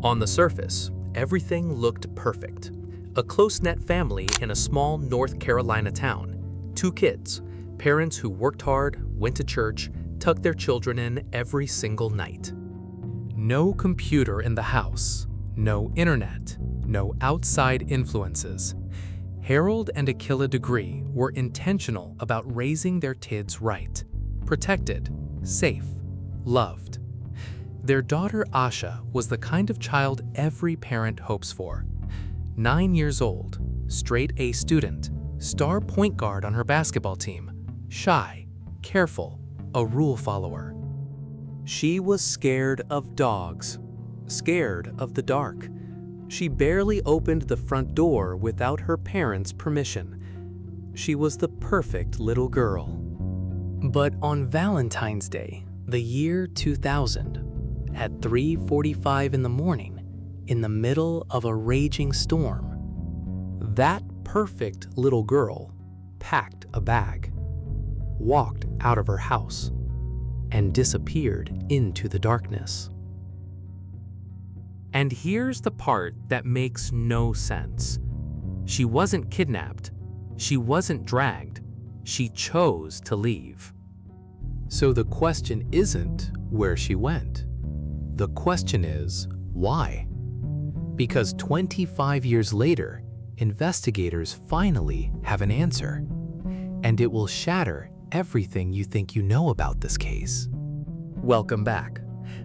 On the surface, everything looked perfect. A close-knit family in a small North Carolina town. 2 kids, parents who worked hard, went to church, tucked their children in every single night. No computer in the house, no internet, no outside influences. Harold and Akila Degree were intentional about raising their kids right, protected, safe, loved. Their daughter Asha was the kind of child every parent hopes for. 9 years old, straight A student, star point guard on her basketball team, shy, careful, a rule follower. She was scared of dogs, scared of the dark. She barely opened the front door without her parents' permission. She was the perfect little girl. But on Valentine's Day, the year 2000, at 3:45 in the morning, in the middle of a raging storm, that perfect little girl packed a bag, walked out of her house, and disappeared into the darkness. And here's the part that makes no sense. She wasn't kidnapped. She wasn't dragged. She chose to leave. So the question isn't where she went. The question is, why? Because 25 years later, investigators finally have an answer. And it will shatter everything you think you know about this case. Welcome back.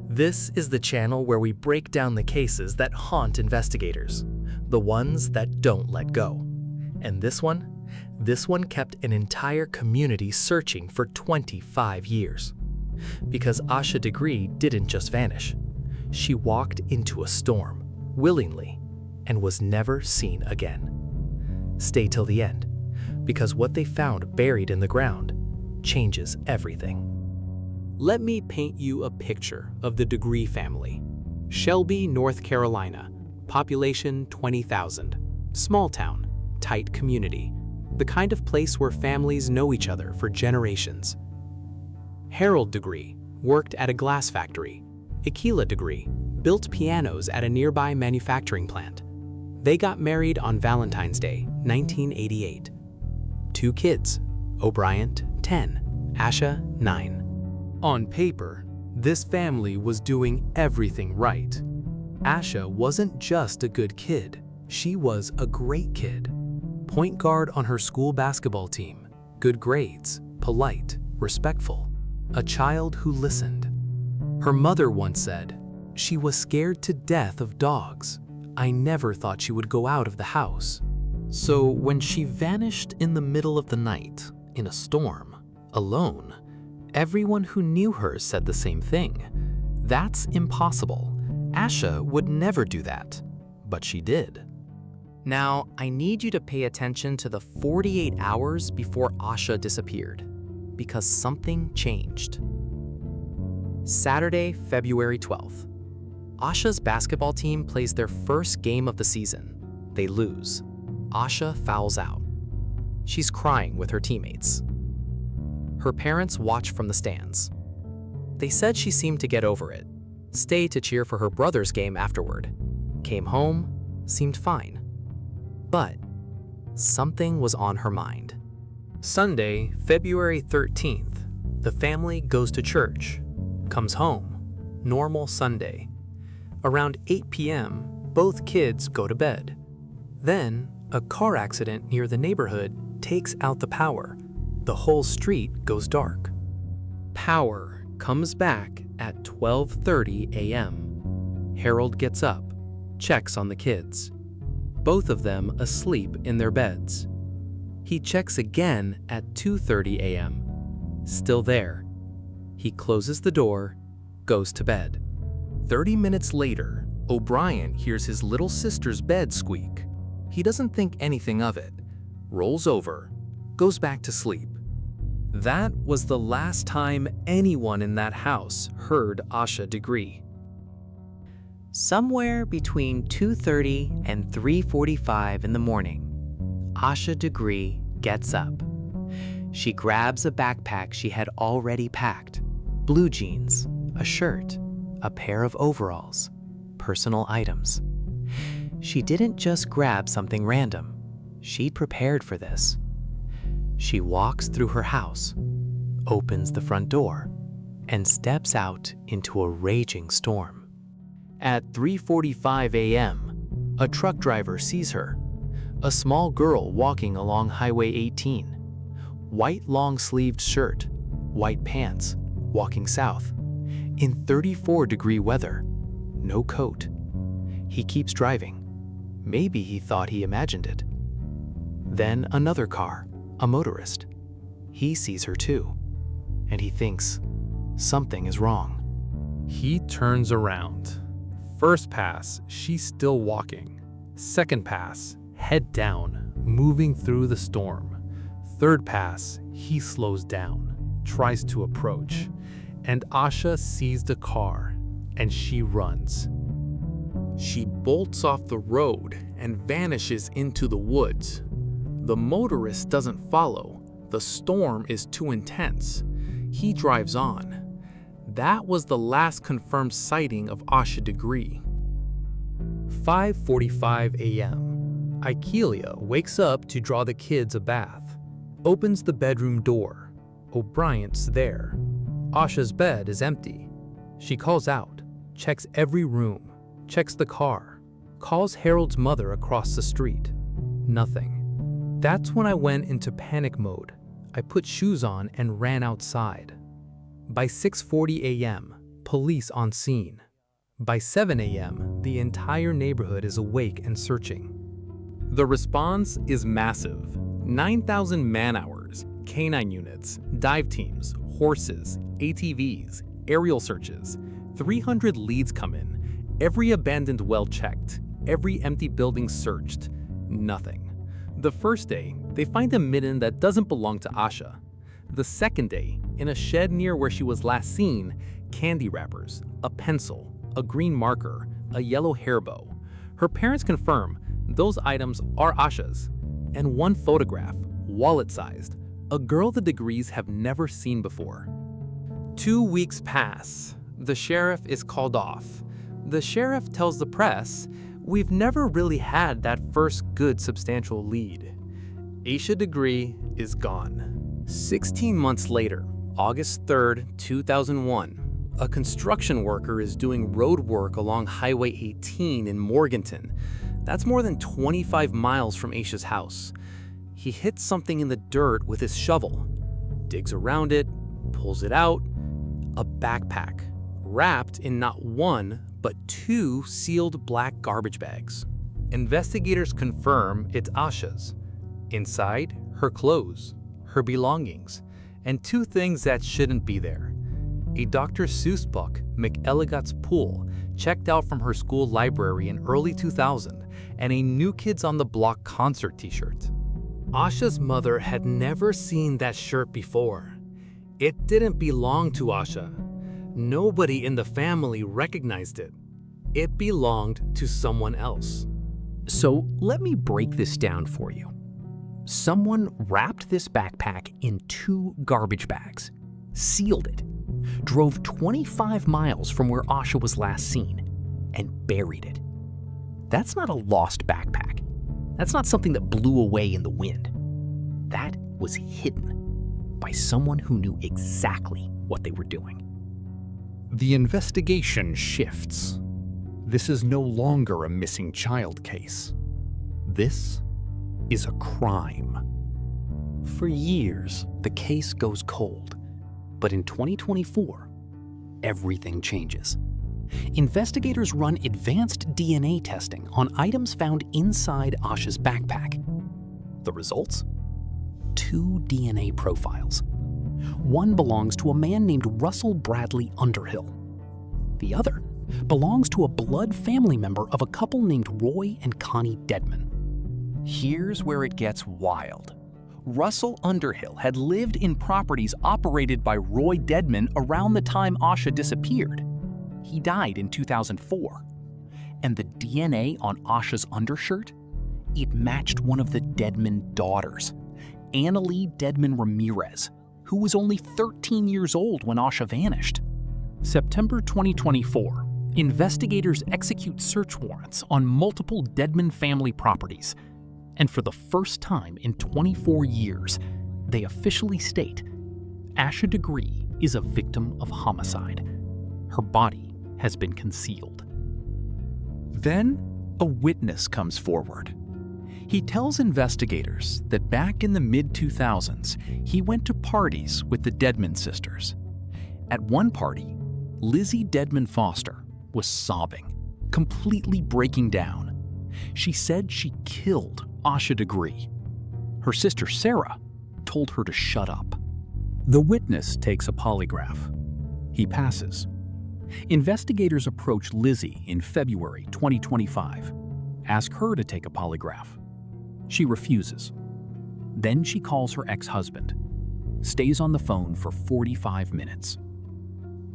This is the channel where we break down the cases that haunt investigators, the ones that don't let go. And this one kept an entire community searching for 25 years. Because Asha Degree didn't just vanish. She walked into a storm, willingly, and was never seen again. Stay till the end, because what they found buried in the ground changes everything. Let me paint you a picture of the Degree family. Shelby, North Carolina, population 20,000. Small town, tight community, the kind of place where families know each other for generations. Harold Degree worked at a glass factory. Akila Degree built pianos at a nearby manufacturing plant. They got married on Valentine's Day, 1988. 2 kids, O'Brien, 10, Asha, 9. On paper, this family was doing everything right. Asha wasn't just a good kid, she was a great kid. Point guard on her school basketball team, good grades, polite, respectful, a child who listened. Her mother once said, "She was scared to death of dogs. I never thought she would go out of the house." So when she vanished in the middle of the night, in a storm, alone, everyone who knew her said the same thing. That's impossible. Asha would never do that, but she did. Now, I need you to pay attention to the 48 hours before Asha disappeared, because something changed. Saturday, February 12th. Asha's basketball team plays their first game of the season. They lose. Asha fouls out. She's crying with her teammates. Her parents watch from the stands. They said she seemed to get over it, stayed to cheer for her brother's game afterward, came home, seemed fine. But something was on her mind. Sunday, February 13th, the family goes to church, comes home, normal Sunday. Around 8 p.m., both kids go to bed. Then, a car accident near the neighborhood takes out the power. The whole street goes dark. Power comes back at 12:30 a.m. Harold gets up, checks on the kids. Both of them asleep in their beds. He checks again at 2:30 a.m. Still there. He closes the door, goes to bed. 30 minutes later, O'Brien hears his little sister's bed squeak. He doesn't think anything of it, rolls over, goes back to sleep. That was the last time anyone in that house heard Asha Degree. Somewhere between 2:30 and 3:45 in the morning, Asha Degree gets up. She grabs a backpack she had already packed, blue jeans, a shirt, a pair of overalls, personal items. She didn't just grab something random. She'd prepared for this. She walks through her house, opens the front door, and steps out into a raging storm. At 3:45 a.m., a truck driver sees her, a small girl walking along Highway 18. White long-sleeved shirt, white pants, walking south, in 34-degree weather, no coat. He keeps driving. Maybe he thought he imagined it. Then another car, a motorist. He sees her too, and he thinks something is wrong. He turns around. First pass, she's still walking. Second pass, head down, moving through the storm. Third pass, he slows down, tries to approach, and Asha sees the car, and she runs. She bolts off the road and vanishes into the woods. The motorist doesn't follow. The storm is too intense. He drives on. That was the last confirmed sighting of Asha Degree. 5:45 a.m. Ikelia wakes up to draw the kids a bath. Opens the bedroom door. O'Brien's there. Asha's bed is empty. She calls out, checks every room, checks the car, calls Harold's mother across the street. Nothing. That's when I went into panic mode. I put shoes on and ran outside. By 6:40 a.m., police on scene. By 7 a.m., the entire neighborhood is awake and searching. The response is massive. 9,000 man-hours, canine units, dive teams, horses, ATVs, aerial searches. 300 leads come in. Every abandoned well checked. Every empty building searched. Nothing. The first day, they find a mitten that doesn't belong to Asha. The second day, in a shed near where she was last seen, candy wrappers, a pencil, a green marker, a yellow hair bow. Her parents confirm those items are Asha's. And one photograph, wallet-sized, a girl the Degrees have never seen before. 2 weeks pass. The sheriff is called off. The sheriff tells the press, "We've never really had that first good substantial lead. Asha Degree is gone." 16 months later, August 3rd, 2001, a construction worker is doing road work along Highway 18 in Morganton. That's more than 25 miles from Asha's house. He hits something in the dirt with his shovel, digs around it, pulls it out, a backpack, wrapped in not one, but 2 sealed black garbage bags. Investigators confirm it's Asha's. Inside, her clothes, her belongings, and 2 things that shouldn't be there. A Dr. Seuss book, McElligot's Pool, checked out from her school library in early 2000, and a New Kids on the Block concert t-shirt. Asha's mother had never seen that shirt before. It didn't belong to Asha. Nobody in the family recognized it. It belonged to someone else. So let me break this down for you. Someone wrapped this backpack in 2 garbage bags, sealed it, drove 25 miles from where Asha was last seen, and buried it. That's not a lost backpack. That's not something that blew away in the wind. That was hidden by someone who knew exactly what they were doing. The investigation shifts. This is no longer a missing child case. This is a crime. For years, the case goes cold. But in 2024, everything changes. Investigators run advanced DNA testing on items found inside Asha's backpack. The results? 2 DNA profiles. One belongs to a man named Russell Bradley Underhill. The other belongs to a blood family member of a couple named Roy and Connie Dedman. Here's where it gets wild. Russell Underhill had lived in properties operated by Roy Dedman around the time Asha disappeared. He died in 2004. And the DNA on Asha's undershirt? It matched one of the Dedman daughters, Annalie Dedman Ramirez, who was only 13 years old when Asha vanished. September 2024, investigators execute search warrants on multiple Deadman family properties, and for the first time in 24 years, they officially state Asha Degree is a victim of homicide. Her body has been concealed. Then, a witness comes forward. He tells investigators that back in the mid-2000s, he went to parties with the Deadman sisters. At one party, Lizzie Deadman Foster was sobbing, completely breaking down. She said she killed Asha Degree. Her sister Sarah told her to shut up. The witness takes a polygraph. He passes. Investigators approach Lizzie in February 2025, ask her to take a polygraph. She refuses. Then she calls her ex-husband, stays on the phone for 45 minutes.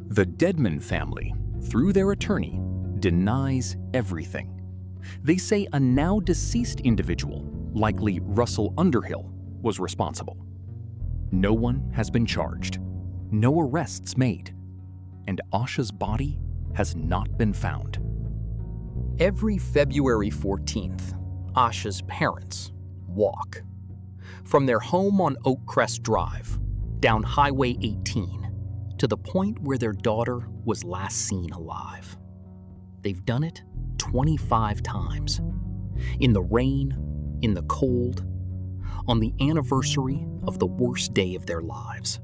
The Deadman family, through their attorney, denies everything. They say a now deceased individual, likely Russell Underhill, was responsible. No one has been charged, no arrests made, and Asha's body has not been found. Every February 14th, Asha's parents walk from their home on Oakcrest Drive, down Highway 18, to the point where their daughter was last seen alive. They've done it 25 times. In the rain, in the cold, on the anniversary of the worst day of their lives.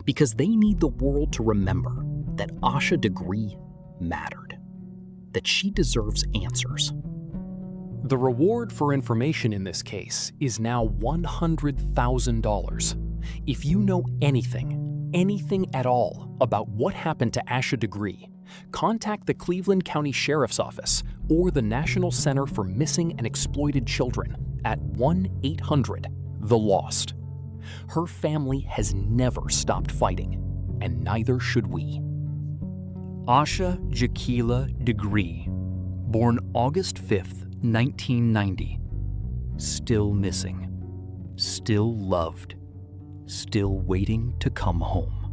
Because they need the world to remember that Asha Degree mattered, that she deserves answers. The reward for information in this case is now $100,000. If you know anything at all about what happened to Asha Degree, contact the Cleveland County Sheriff's Office or the National Center for Missing and Exploited Children at 1-800-THE-LOST. Her family has never stopped fighting, and neither should we. Asha Jaquila Degree, born August 5th, 1990. Still missing, still loved, still waiting to come home.